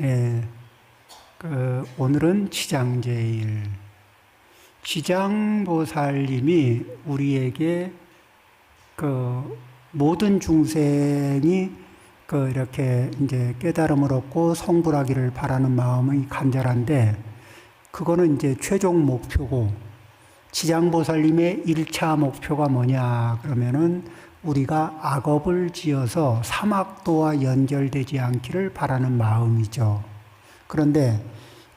예, 오늘은 지장제일. 지장보살님이 우리에게 모든 중생이 이렇게 이제 깨달음을 얻고 성불하기를 바라는 마음이 간절한데, 그거는 이제 최종 목표고, 지장보살님의 1차 목표가 뭐냐 그러면은 우리가 악업을 지어서 사막도와 연결되지 않기를 바라는 마음이죠. 그런데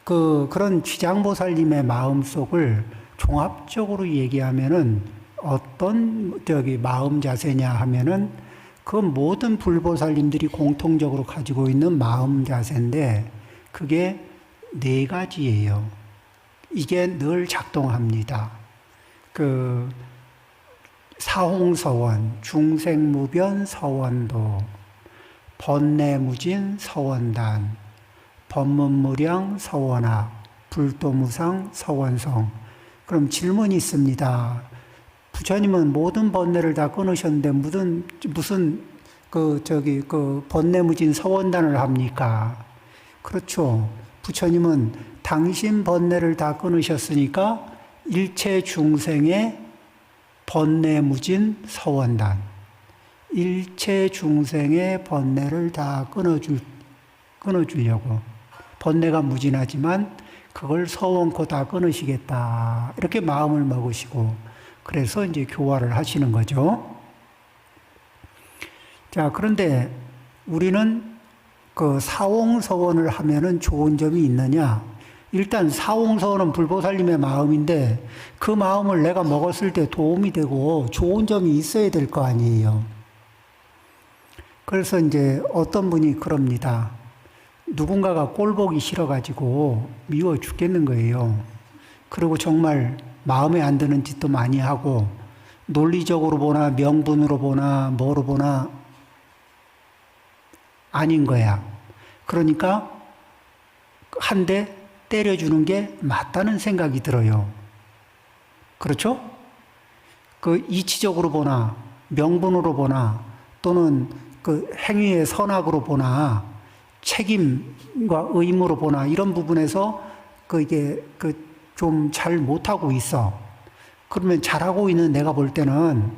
그런 지장보살님의 마음속을 종합적으로 얘기하면은 어떤 마음 자세냐 하면은 그 모든 불보살님들이 공통적으로 가지고 있는 마음 자세인데, 그게 4가지예요. 이게 늘 작동합니다. 사홍서원, 중생무변 서원도, 번뇌무진 서원단, 법문무량 서원학, 불도무상 서원성. 그럼 질문이 있습니다. 부처님은 모든 번뇌를 다 끊으셨는데 무슨 번뇌무진 서원단을 합니까? 그렇죠. 부처님은 당신 번뇌를 다 끊으셨으니까 일체 중생의 번뇌무진 서원단, 일체 중생의 번뇌를 다 끊어주려고. 번뇌가 무진하지만 그걸 서원코 다 끊으시겠다, 이렇게 마음을 먹으시고, 그래서 이제 교화를 하시는 거죠. 자, 그런데 우리는 사홍서원을 하면은 좋은 점이 있느냐? 일단 사홍서원은 불보살님의 마음인데, 그 마음을 내가 먹었을 때 도움이 되고 좋은 점이 있어야 될 거 아니에요. 그래서 이제 어떤 분이 그럽니다. 누군가가 꼴 보기 싫어가지고 미워 죽겠는 거예요. 그리고 정말 마음에 안 드는 짓도 많이 하고, 논리적으로 보나 명분으로 보나 뭐로 보나 아닌 거야. 그러니까 한 대 때려주는 게 맞다는 생각이 들어요. 그렇죠? 이치적으로 보나 명분으로 보나 또는 행위의 선악으로 보나 책임과 의무로 보나 이런 부분에서 이게 좀 잘 못하고 있어. 그러면 잘하고 있는 내가 볼 때는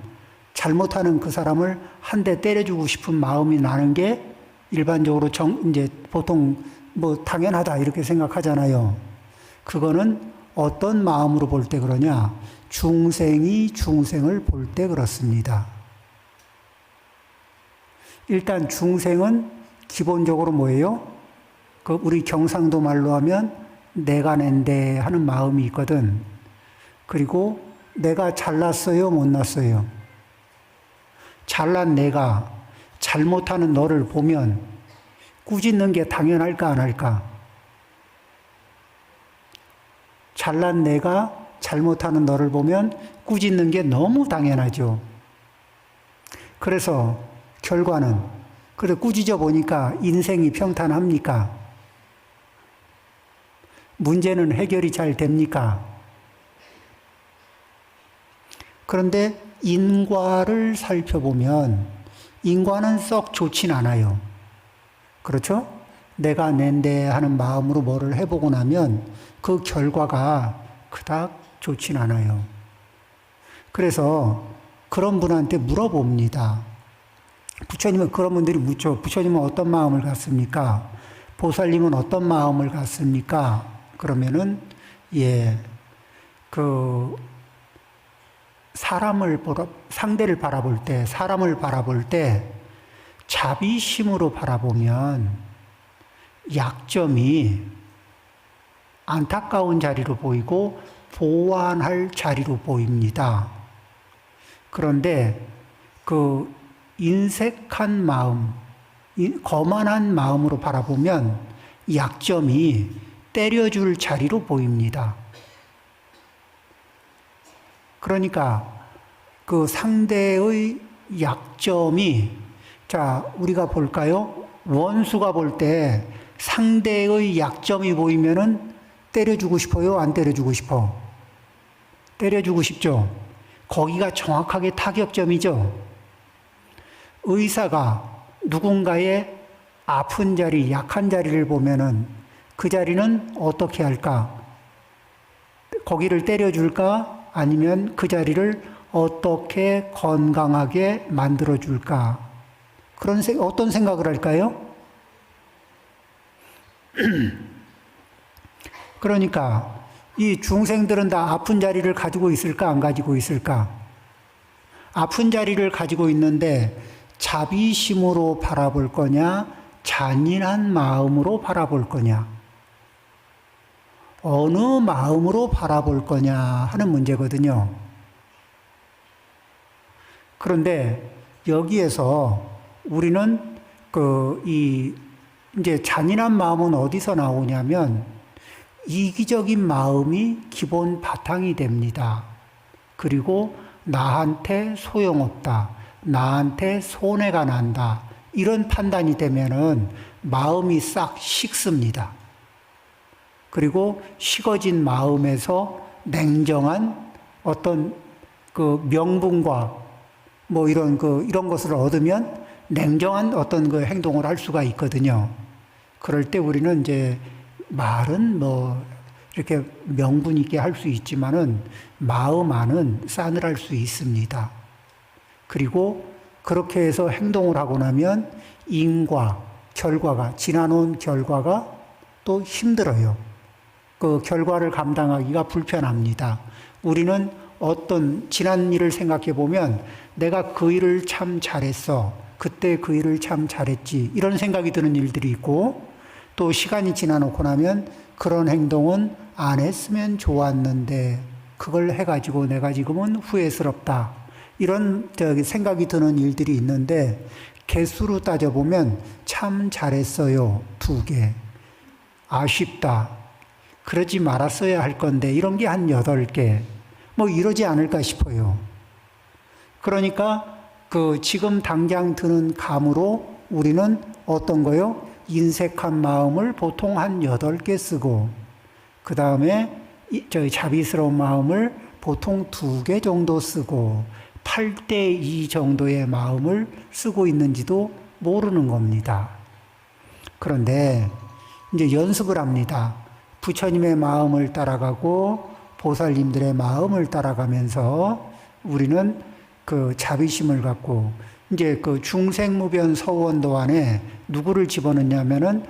잘못하는 그 사람을 한 대 때려주고 싶은 마음이 나는 게 일반적으로 이제 보통 당연하다 이렇게 생각하잖아요. 그거는 어떤 마음으로 볼 때 그러냐? 중생이 중생을 볼 때 그렇습니다. 일단 중생은 기본적으로 뭐예요? 우리 경상도 말로 하면 내가 낸데 하는 마음이 있거든. 그리고 내가 잘났어요, 못났어요? 잘난 내가 잘못하는 너를 보면 꾸짖는 게 당연할까, 안 할까? 잘난 내가 잘못하는 너를 보면 꾸짖는 게 너무 당연하죠. 그래서 결과는, 꾸짖어 보니까 인생이 평탄합니까? 문제는 해결이 잘 됩니까? 그런데 인과를 살펴보면 인과는 썩 좋진 않아요. 그렇죠? 내가 낸데 하는 마음으로 뭐를 해보고 나면 그 결과가 그닥 좋진 않아요. 그래서 그런 분한테 물어봅니다. 부처님은 그런 분들이 묻죠. 부처님은 어떤 마음을 갖습니까? 보살님은 어떤 마음을 갖습니까? 그러면은, 상대를 바라볼 때, 사람을 바라볼 때, 자비심으로 바라보면 약점이 안타까운 자리로 보이고 보완할 자리로 보입니다. 그런데 인색한 마음, 거만한 마음으로 바라보면 약점이 때려줄 자리로 보입니다. 그러니까 상대의 약점이, 자, 우리가 볼까요? 원수가 볼 때 상대의 약점이 보이면은 때려주고 싶어요? 안 때려주고 싶어? 때려주고 싶죠? 거기가 정확하게 타격점이죠. 의사가 누군가의 아픈 자리, 약한 자리를 보면은 그 자리는 어떻게 할까? 거기를 때려줄까? 아니면 그 자리를 어떻게 건강하게 만들어줄까? 어떤 생각을 할까요? 그러니까 이 중생들은 다 아픈 자리를 가지고 있을까? 안 가지고 있을까? 아픈 자리를 가지고 있는데 자비심으로 바라볼 거냐? 잔인한 마음으로 바라볼 거냐? 어느 마음으로 바라볼 거냐 하는 문제거든요. 그런데 여기에서 우리는 이제 잔인한 마음은 어디서 나오냐면 이기적인 마음이 기본 바탕이 됩니다. 그리고 나한테 소용없다. 나한테 손해가 난다. 이런 판단이 되면은 마음이 싹 식습니다. 그리고 식어진 마음에서 냉정한 어떤 명분과 이런 것을 얻으면 냉정한 어떤 행동을 할 수가 있거든요. 그럴 때 우리는 이제 말은 이렇게 명분 있게 할 수 있지만은 마음 안은 싸늘할 수 있습니다. 그리고 그렇게 해서 행동을 하고 나면 인과 결과가, 지나놓은 결과가 또 힘들어요. 그 결과를 감당하기가 불편합니다. 우리는 어떤 지난 일을 생각해 보면 내가 그 일을 참 잘했어. 그때 그 일을 참 잘했지. 이런 생각이 드는 일들이 있고 또 시간이 지나놓고 나면 그런 행동은 안 했으면 좋았는데 그걸 해가지고 내가 지금은 후회스럽다. 이런 생각이 드는 일들이 있는데 개수로 따져보면 참 잘했어요. 2개. 아쉽다. 그러지 말았어야 할 건데 이런 게 한 8개. 이러지 않을까 싶어요. 그러니까 지금 당장 드는 감으로 우리는 어떤 거요? 인색한 마음을 보통 한 8개 쓰고 그 다음에 자비스러운 마음을 보통 2개 정도 쓰고 8대2 정도의 마음을 쓰고 있는지도 모르는 겁니다. 그런데 이제 연습을 합니다. 부처님의 마음을 따라가고 보살님들의 마음을 따라가면서 우리는 자비심을 갖고 이제 중생무변 서원도 안에 누구를 집어넣냐면은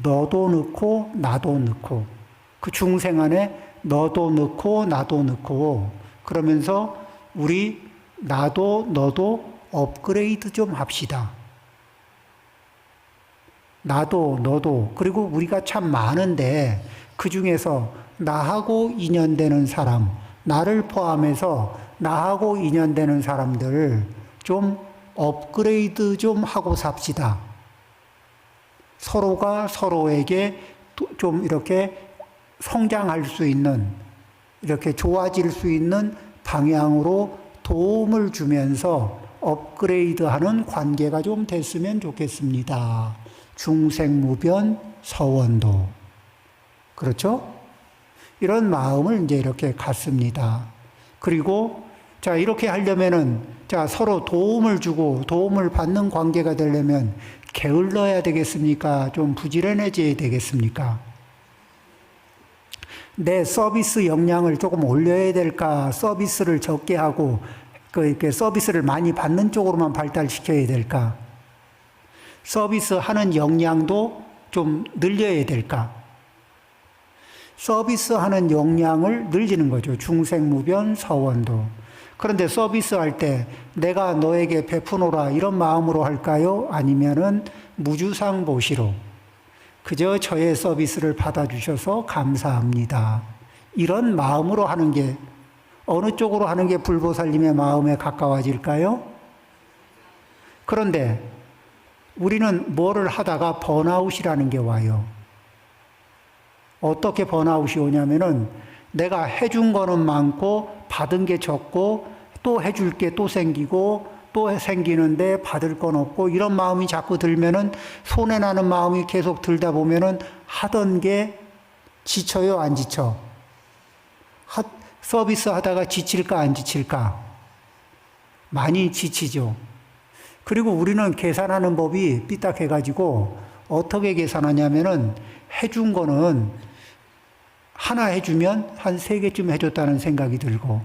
너도 넣고 나도 넣고 그 중생 안에 너도 넣고 나도 넣고 그러면서 우리 나도 너도 업그레이드 좀 합시다. 나도 너도 그리고 우리가 참 많은데 그 중에서 나하고 인연되는 사람, 나를 포함해서 나하고 인연되는 사람들 좀 업그레이드 좀 하고 삽시다. 서로가 서로에게 좀 이렇게 성장할 수 있는, 이렇게 좋아질 수 있는 방향으로 도움을 주면서 업그레이드하는 관계가 좀 됐으면 좋겠습니다. 중생무변 서원도. 그렇죠? 이런 마음을 이제 이렇게 갖습니다. 그리고 이렇게 하려면은 서로 도움을 주고 도움을 받는 관계가 되려면 게을러야 되겠습니까? 좀 부지런해져야 되겠습니까? 내 서비스 역량을 조금 올려야 될까? 서비스를 적게 하고 이렇게 서비스를 많이 받는 쪽으로만 발달시켜야 될까? 서비스 하는 역량도 좀 늘려야 될까? 서비스 하는 역량을 늘리는 거죠. 중생무변 서원도. 그런데 서비스 할 때 내가 너에게 베푸노라 이런 마음으로 할까요? 아니면은 무주상보시로 그저 저의 서비스를 받아주셔서 감사합니다. 이런 마음으로 하는 게 어느 쪽으로 하는 게 불보살님의 마음에 가까워질까요? 그런데 우리는 뭐를 하다가 번아웃이라는 게 와요. 어떻게 번아웃이 오냐면은 내가 해준 거는 많고 받은 게 적고 또 해줄 게 또 생기고 또 생기는데 받을 건 없고 이런 마음이 자꾸 들면은 손해나는 마음이 계속 들다 보면은 하던 게 지쳐요, 안 지쳐? 서비스 하다가 지칠까, 안 지칠까? 많이 지치죠. 그리고 우리는 계산하는 법이 삐딱해가지고 어떻게 계산하냐면은 해준 거는 하나 해주면 한 3개쯤 해줬다는 생각이 들고,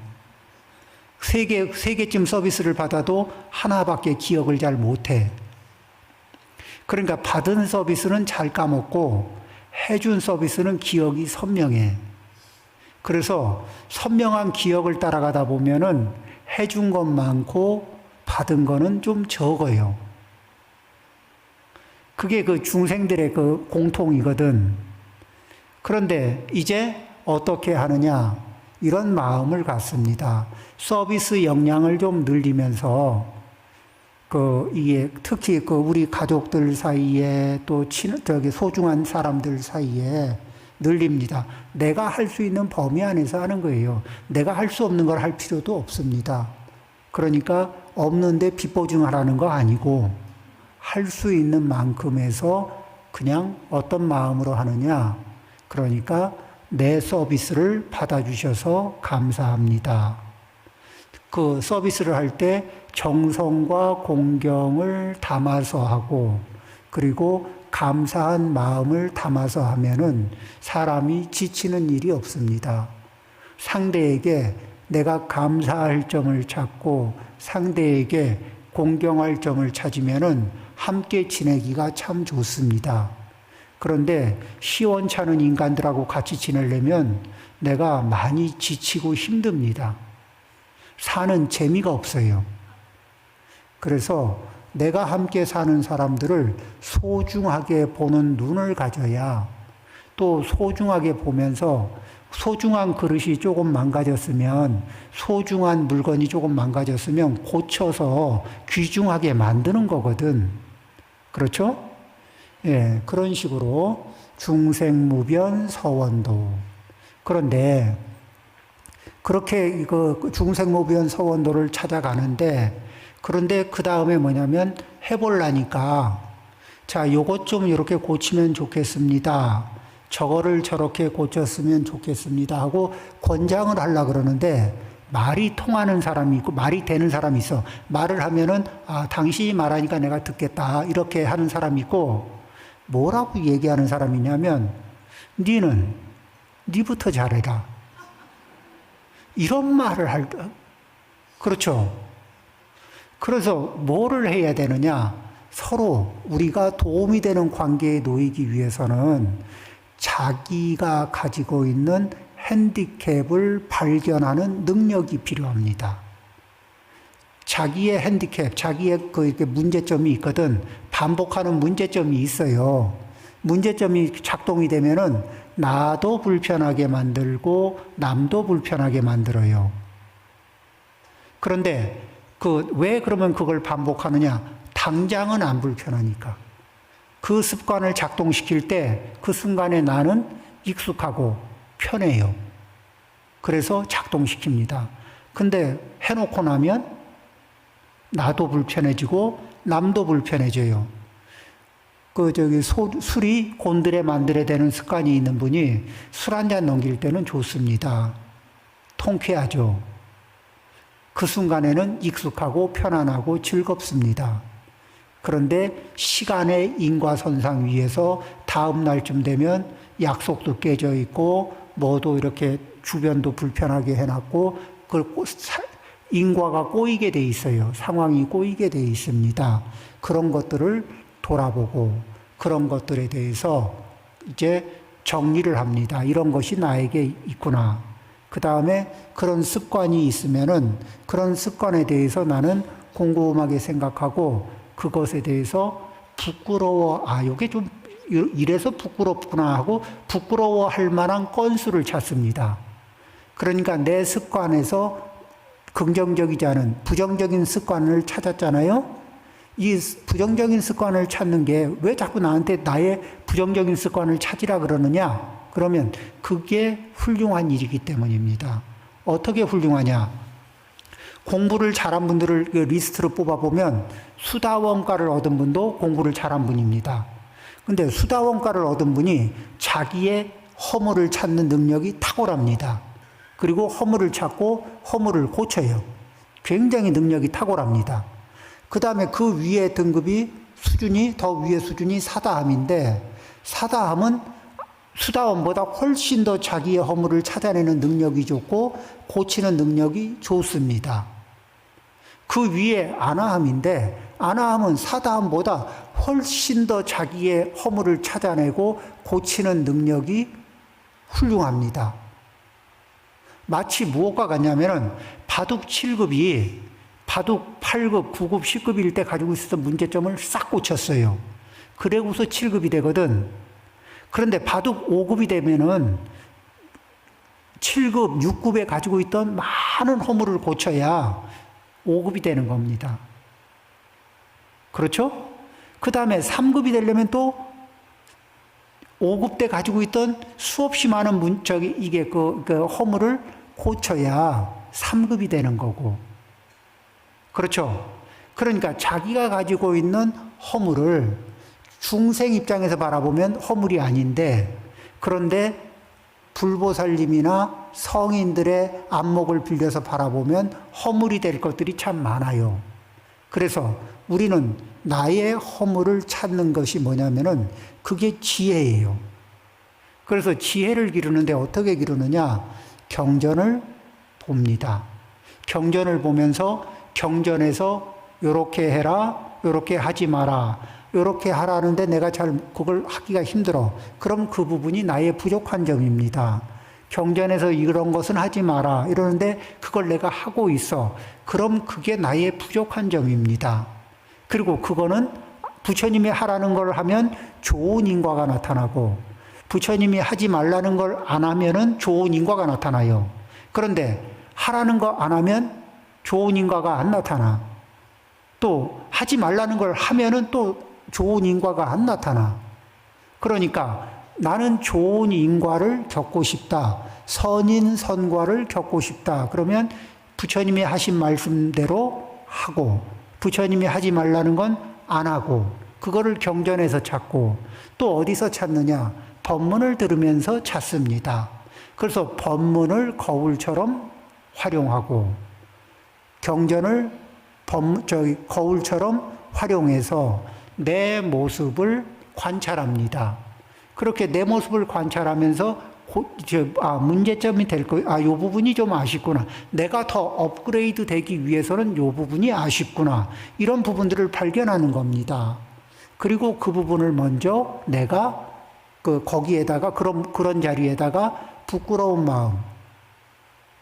3개쯤 서비스를 받아도 하나밖에 기억을 잘 못해. 그러니까 받은 서비스는 잘 까먹고 해준 서비스는 기억이 선명해. 그래서 선명한 기억을 따라가다 보면은 해준 건 많고 받은 거는 좀 적어요. 그게 그 중생들의 그 공통이거든. 그런데 이제 어떻게 하느냐? 이런 마음을 갖습니다. 서비스 역량을 좀 늘리면서, 이게 특히 우리 가족들 사이에 또 소중한 사람들 사이에 늘립니다. 내가 할 수 있는 범위 안에서 하는 거예요. 내가 할 수 없는 걸 할 필요도 없습니다. 그러니까 없는데 빚보증하라는 거 아니고 할 수 있는 만큼에서 그냥 어떤 마음으로 하느냐. 그러니까 내 서비스를 받아주셔서 감사합니다. 그 서비스를 할 때 정성과 공경을 담아서 하고, 그리고 감사한 마음을 담아서 하면은 사람이 지치는 일이 없습니다. 상대에게 내가 감사할 점을 찾고 상대에게 공경할 점을 찾으면은 함께 지내기가 참 좋습니다. 그런데 시원찮은 인간들하고 같이 지내려면 내가 많이 지치고 힘듭니다. 사는 재미가 없어요. 그래서 내가 함께 사는 사람들을 소중하게 보는 눈을 가져야, 또 소중하게 보면서 소중한 그릇이 조금 망가졌으면, 소중한 물건이 조금 망가졌으면 고쳐서 귀중하게 만드는 거거든. 그렇죠? 예, 그런 식으로 중생무변 서원도. 그런데 그렇게 이거 중생무변 서원도를 찾아가는데, 그런데 그 다음에 뭐냐면 해보려니까, 자, 요것 좀 이렇게 고치면 좋겠습니다. 저거를 저렇게 고쳤으면 좋겠습니다 하고 권장을 하려고 그러는데, 말이 통하는 사람이 있고 말이 되는 사람이 있어. 말을 하면은 당신이 말하니까 내가 듣겠다 이렇게 하는 사람이 있고, 뭐라고 얘기하는 사람이냐면 니부터 잘해라 이런 말을 그렇죠. 그래서 뭐를 해야 되느냐? 서로 우리가 도움이 되는 관계에 놓이기 위해서는 자기가 가지고 있는 핸디캡을 발견하는 능력이 필요합니다. 자기의 핸디캡, 자기의 그 문제점이 있거든. 반복하는 문제점이 있어요. 문제점이 작동이 되면은 나도 불편하게 만들고 남도 불편하게 만들어요. 그런데 왜 그러면 그걸 반복하느냐? 당장은 안 불편하니까. 그 습관을 작동시킬 때 그 순간에 나는 익숙하고 편해요. 그래서 작동시킵니다. 근데 해놓고 나면 나도 불편해지고 남도 불편해져요. 술이 곤드레 만드레 되는 습관이 있는 분이 술 한 잔 넘길 때는 좋습니다. 통쾌하죠. 그 순간에는 익숙하고 편안하고 즐겁습니다. 그런데 시간의 인과선상 위에서 다음 날쯤 되면 약속도 깨져 있고 뭐도 이렇게 주변도 불편하게 해놨고 인과가 꼬이게 돼 있어요. 상황이 꼬이게 돼 있습니다. 그런 것들을 돌아보고 그런 것들에 대해서 이제 정리를 합니다. 이런 것이 나에게 있구나. 그 다음에 그런 습관이 있으면은 그런 습관에 대해서 나는 곰곰하게 생각하고 그것에 대해서 요게 좀 이래서 부끄럽구나 하고 부끄러워할 만한 건수를 찾습니다. 그러니까 내 습관에서 긍정적이지 않은 부정적인 습관을 찾았잖아요. 이 부정적인 습관을 찾는 게 왜 자꾸 나한테 나의 부정적인 습관을 찾으라 그러느냐? 그러면 그게 훌륭한 일이기 때문입니다. 어떻게 훌륭하냐? 공부를 잘한 분들을 리스트로 뽑아보면 수다원가를 얻은 분도 공부를 잘한 분입니다. 근데 수다원가를 얻은 분이 자기의 허물을 찾는 능력이 탁월합니다. 그리고 허물을 찾고 허물을 고쳐요. 굉장히 능력이 탁월합니다. 그 다음에 그 위에 등급이 수준이, 더 위의 수준이 사다함인데, 사다함은 수다함보다 훨씬 더 자기의 허물을 찾아내는 능력이 좋고 고치는 능력이 좋습니다. 그 위에 아나함인데, 아나함은 사다함보다 훨씬 더 자기의 허물을 찾아내고 고치는 능력이 훌륭합니다. 마치 무엇과 같냐면은 바둑 7급이 바둑 8급, 9급, 10급일 때 가지고 있었던 문제점을 싹 고쳤어요. 그래고서 7급이 되거든. 그런데 바둑 5급이 되면은 7급, 6급에 가지고 있던 많은 허물을 고쳐야 5급이 되는 겁니다. 그렇죠? 그 다음에 3급이 되려면 또 5급 때 가지고 있던 수없이 많은 허물을 고쳐야 3급이 되는 거고. 그렇죠? 그러니까 자기가 가지고 있는 허물을 중생 입장에서 바라보면 허물이 아닌데, 그런데 불보살님이나 성인들의 안목을 빌려서 바라보면 허물이 될 것들이 참 많아요. 그래서 우리는 나의 허물을 찾는 것이 뭐냐면은 그게 지혜예요. 그래서 지혜를 기르는데 어떻게 기르느냐? 경전을 봅니다. 경전을 보면서 경전에서 요렇게 해라, 요렇게 하지 마라, 요렇게 하라는데 내가 잘 그걸 하기가 힘들어. 그럼 그 부분이 나의 부족한 점입니다. 경전에서 이런 것은 하지 마라 이러는데 그걸 내가 하고 있어. 그럼 그게 나의 부족한 점입니다. 그리고 그거는 부처님이 하라는 걸 하면 좋은 인과가 나타나고, 부처님이 하지 말라는 걸 안 하면은 좋은 인과가 나타나요. 그런데 하라는 거 안 하면 좋은 인과가 안 나타나. 또 하지 말라는 걸 하면은 또 좋은 인과가 안 나타나. 그러니까 나는 좋은 인과를 겪고 싶다. 선인 선과를 겪고 싶다. 그러면 부처님이 하신 말씀대로 하고, 부처님이 하지 말라는 건 안 하고, 그거를 경전에서 찾고, 또 어디서 찾느냐? 법문을 들으면서 찾습니다. 그래서 법문을 거울처럼 활용하고, 경전을 거울처럼 활용해서 내 모습을 관찰합니다. 그렇게 내 모습을 관찰하면서 문제점이 될 거, 요 부분이 좀 아쉽구나. 내가 더 업그레이드 되기 위해서는 요 부분이 아쉽구나. 이런 부분들을 발견하는 겁니다. 그리고 그 부분을 먼저 내가 거기에다가 그런 자리에다가 부끄러운 마음,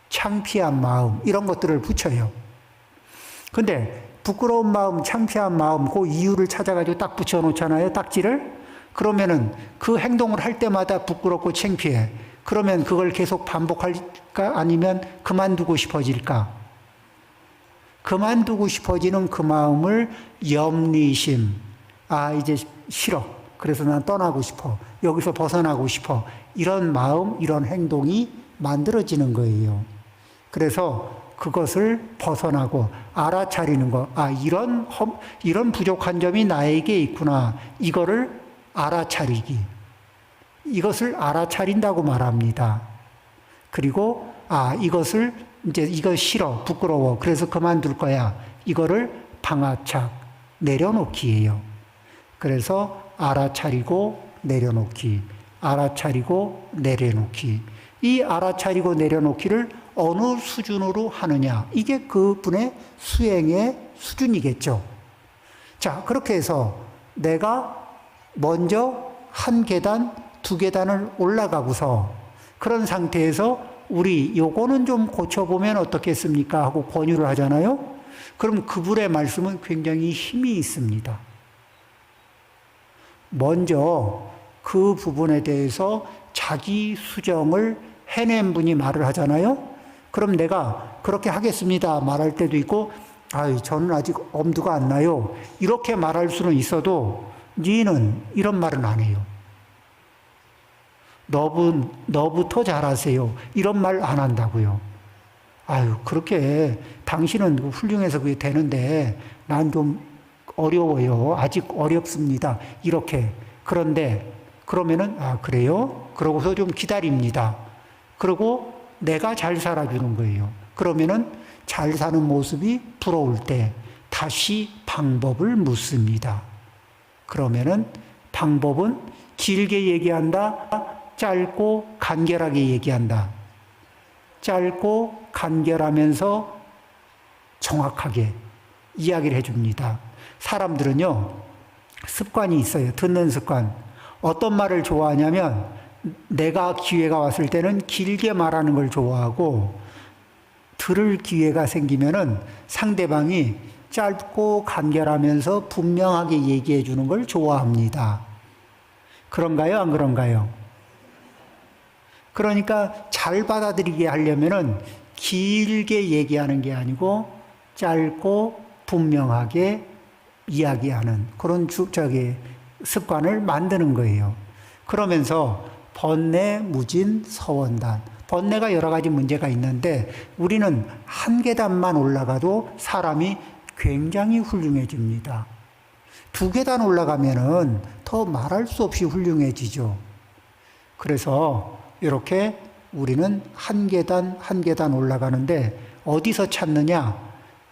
창피한 마음 이런 것들을 붙여요. 근데 부끄러운 마음, 창피한 마음 그 이유를 찾아가지고 딱 붙여놓잖아요. 딱지를. 그러면은 그 행동을 할 때마다 부끄럽고 창피해. 그러면 그걸 계속 반복할까? 아니면 그만두고 싶어질까? 그만두고 싶어지는 그 마음을 염리심. 이제 싫어. 그래서 난 떠나고 싶어. 여기서 벗어나고 싶어. 이런 마음, 이런 행동이 만들어지는 거예요. 그래서 그것을 벗어나고 알아차리는 거. 이런 부족한 점이 나에게 있구나. 이거를 알아차리기. 이것을 알아차린다고 말합니다. 그리고 이거 싫어, 부끄러워. 그래서 그만둘 거야. 이거를 방아착, 내려놓기예요. 그래서 알아차리고 내려놓기, 알아차리고 내려놓기. 이 알아차리고 내려놓기를 어느 수준으로 하느냐. 이게 그분의 수행의 수준이겠죠. 자, 그렇게 해서 내가 먼저 한 계단, 두 계단을 올라가고서 그런 상태에서 우리 요거는 좀 고쳐보면 어떻겠습니까? 하고 권유를 하잖아요. 그럼 그분의 말씀은 굉장히 힘이 있습니다. 먼저 그 부분에 대해서 자기 수정을 해낸 분이 말을 하잖아요. 그럼 내가 그렇게 하겠습니다 말할 때도 있고, 저는 아직 엄두가 안 나요 이렇게 말할 수는 있어도 니는 이런 말은 안 해요. 너부터 잘하세요 이런 말 안 한다고요. 그렇게 당신은 훌륭해서 그게 되는데 난 좀 어려워요. 아직 어렵습니다. 이렇게. 그런데 그러면은 그래요? 그러고서 좀 기다립니다. 그리고 내가 잘 살아주는 거예요. 그러면은 잘 사는 모습이 부러울 때 다시 방법을 묻습니다. 그러면은 방법은 길게 얘기한다, 짧고 간결하게 얘기한다. 짧고 간결하면서 정확하게 이야기를 해줍니다. 사람들은요, 습관이 있어요. 듣는 습관. 어떤 말을 좋아하냐면, 내가 기회가 왔을 때는 길게 말하는 걸 좋아하고, 들을 기회가 생기면은 상대방이 짧고 간결하면서 분명하게 얘기해 주는 걸 좋아합니다. 그런가요? 안 그런가요? 그러니까 잘 받아들이게 하려면은 길게 얘기하는 게 아니고 짧고 분명하게 이야기하는 그런 습관을 만드는 거예요. 그러면서 번뇌, 무진, 서원단. 번뇌가 여러 가지 문제가 있는데 우리는 한 계단만 올라가도 사람이 굉장히 훌륭해집니다. 두 계단 올라가면은 더 말할 수 없이 훌륭해지죠. 그래서 이렇게 우리는 한 계단 한 계단 올라가는데 어디서 찾느냐?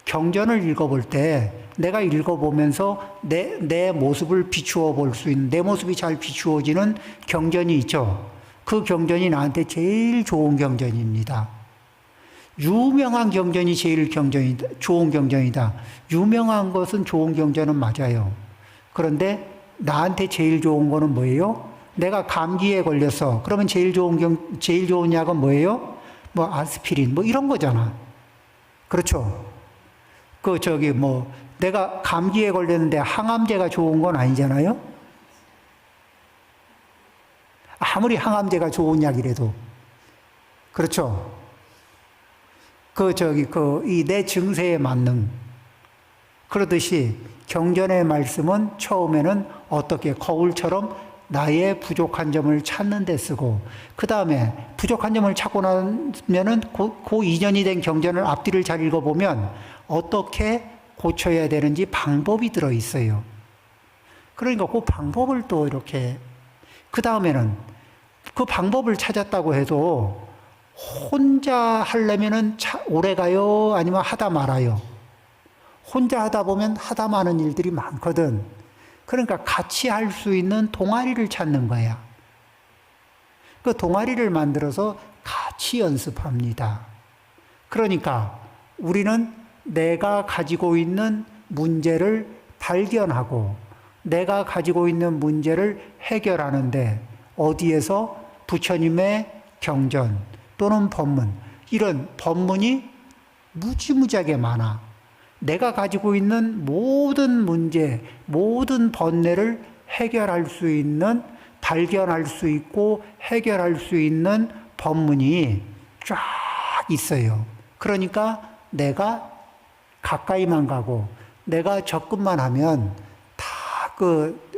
경전을 읽어볼 때 내가 읽어보면서 내 모습을 비추어 볼 수 있는, 내 모습이 잘 비추어지는 경전이 있죠. 그 경전이 나한테 제일 좋은 경전입니다. 유명한 경전이 제일 좋은 경전이다. 유명한 것은 좋은 경전은 맞아요. 그런데 나한테 제일 좋은 거는 뭐예요? 내가 감기에 걸렸어. 그러면 제일 좋은 약은 뭐예요? 뭐 아스피린, 뭐 이런 거잖아. 그렇죠? 내가 감기에 걸렸는데 항암제가 좋은 건 아니잖아요? 아무리 항암제가 좋은 약이라도. 그렇죠? 내 증세에 맞는. 그러듯이 경전의 말씀은 처음에는 어떻게 거울처럼 나의 부족한 점을 찾는 데 쓰고, 그 다음에 부족한 점을 찾고 나면은 그 이전이 된 경전을 앞뒤를 잘 읽어보면 어떻게 고쳐야 되는지 방법이 들어있어요. 그러니까 그 방법을 또 이렇게, 그 다음에는 그 방법을 찾았다고 해도 혼자 하려면은 오래 가요? 아니면 하다 말아요? 혼자 하다 보면 하다 마는 일들이 많거든. 그러니까 같이 할 수 있는 동아리를 찾는 거야. 그 동아리를 만들어서 같이 연습합니다. 그러니까 우리는 내가 가지고 있는 문제를 발견하고 내가 가지고 있는 문제를 해결하는데 어디에서? 부처님의 경전 또는 법문, 이런 법문이 무지무지하게 많아. 내가 가지고 있는 모든 문제, 모든 번뇌를 해결할 수 있는, 발견할 수 있고 해결할 수 있는 법문이 쫙 있어요. 그러니까 내가 가까이만 가고 내가 접근만 하면 다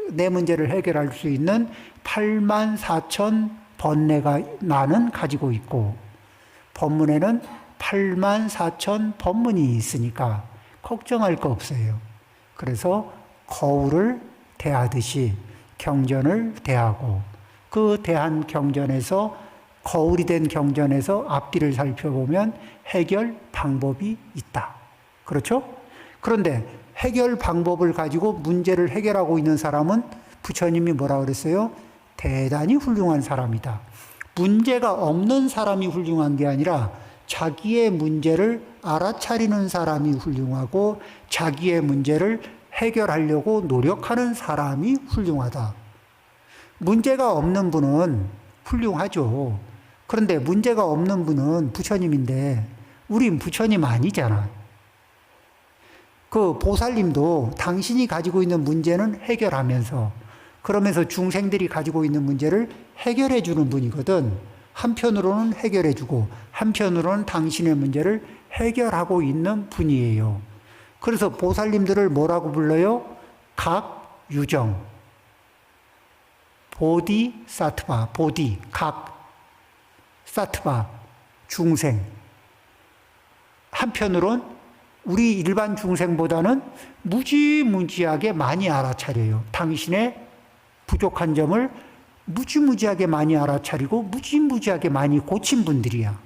내 문제를 해결할 수 있는 84,000 번뇌가 나는 가지고 있고, 법문에는 84,000 법문이 있으니까 걱정할 거 없어요. 그래서 거울을 대하듯이 경전을 대하고, 그 대한 경전에서, 거울이 된 경전에서 앞뒤를 살펴보면 해결 방법이 있다. 그렇죠? 그런데 해결 방법을 가지고 문제를 해결하고 있는 사람은 부처님이 뭐라 그랬어요? 대단히 훌륭한 사람이다. 문제가 없는 사람이 훌륭한 게 아니라 자기의 문제를 알아차리는 사람이 훌륭하고 자기의 문제를 해결하려고 노력하는 사람이 훌륭하다. 문제가 없는 분은 훌륭하죠. 그런데 문제가 없는 분은 부처님인데 우린 부처님 아니잖아. 그 보살님도 당신이 가지고 있는 문제는 해결하면서, 그러면서 중생들이 가지고 있는 문제를 해결해 주는 분이거든. 한편으로는 해결해 주고 한편으로는 당신의 문제를 해결하고 있는 분이에요. 그래서 보살님들을 뭐라고 불러요? 각 유정, 보디 사트바, 보디, 각, 사트바, 중생. 한편으론 우리 일반 중생보다는 무지무지하게 많이 알아차려요. 당신의 부족한 점을 무지무지하게 많이 알아차리고 무지무지하게 많이 고친 분들이야.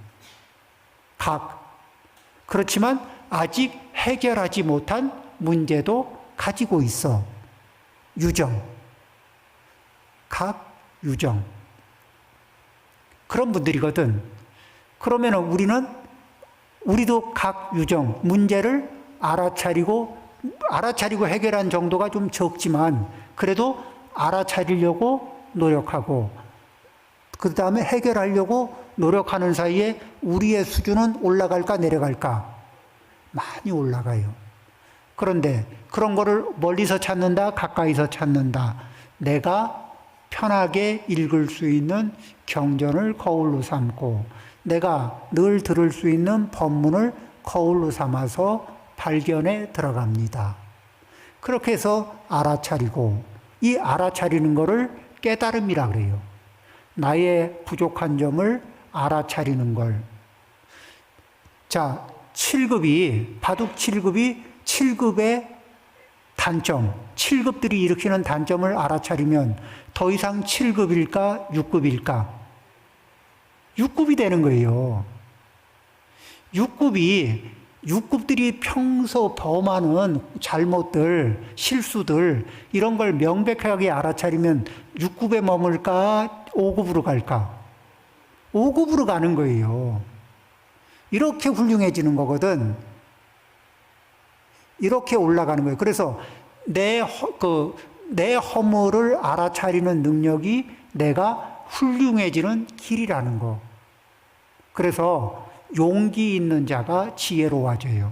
각. 그렇지만 아직 해결하지 못한 문제도 가지고 있어. 유정, 각 유정. 그런 분들이거든. 그러면 우리도 각 유정, 문제를 알아차리고 해결한 정도가 좀 적지만, 그래도 알아차리려고 노력하고, 그 다음에 해결하려고 노력하는 사이에 우리의 수준은 올라갈까 내려갈까? 많이 올라가요. 그런데 그런 거를 멀리서 찾는다, 가까이서 찾는다. 내가 편하게 읽을 수 있는 경전을 거울로 삼고, 내가 늘 들을 수 있는 법문을 거울로 삼아서 발견에 들어갑니다. 그렇게 해서 알아차리고, 이 알아차리는 거를 깨달음이라 그래요. 나의 부족한 점을 알아차리는 걸. 자, 7급이, 바둑 7급이 7급의 단점, 7급들이 일으키는 단점을 알아차리면 더 이상 7급일까, 6급일까? 6급이 되는 거예요. 6급들이 평소 범하는 잘못들, 실수들, 이런 걸 명백하게 알아차리면 6급에 머물까, 5급으로 갈까? 5급으로 가는 거예요. 이렇게 훌륭해지는 거거든. 이렇게 올라가는 거예요. 그래서 내 허물을 알아차리는 능력이 내가 훌륭해지는 길이라는 거. 그래서 용기 있는 자가 지혜로워져요.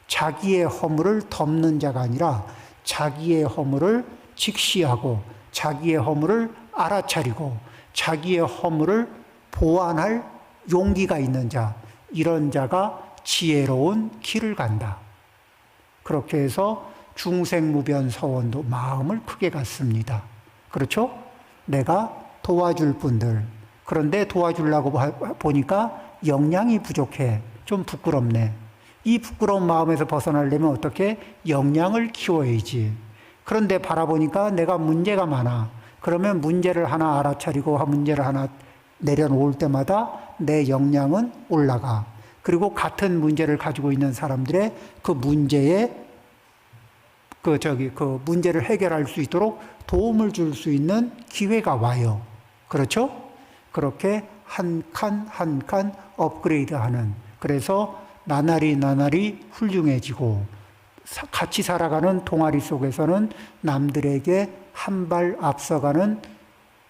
자기의 허물을 덮는 자가 아니라 자기의 허물을 직시하고 자기의 허물을 알아차리고 자기의 허물을 보완할 용기가 있는 자, 이런 자가 지혜로운 길을 간다. 그렇게 해서 중생무변 서원도 마음을 크게 갖습니다. 그렇죠? 내가 도와줄 분들, 그런데 도와주려고 보니까 역량이 부족해. 좀 부끄럽네. 이 부끄러운 마음에서 벗어나려면 어떻게? 역량을 키워야지. 그런데 바라보니까 내가 문제가 많아. 그러면 문제를 하나 알아차리고 문제를 하나 내려놓을 때마다 내 역량은 올라가. 그리고 같은 문제를 가지고 있는 사람들의 그 문제에 그 문제를 해결할 수 있도록 도움을 줄 수 있는 기회가 와요. 그렇죠? 그렇게 한 칸 한 칸 업그레이드 하는, 그래서 나날이 훌륭해지고 같이 살아가는 동아리 속에서는 남들에게 한 발 앞서가는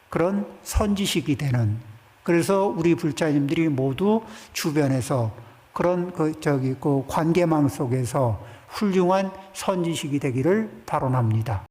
그런 선지식이 되는, 그래서 우리 불자님들이 모두 주변에서 그런 관계망 속에서 훌륭한 선지식이 되기를 바라옵니다.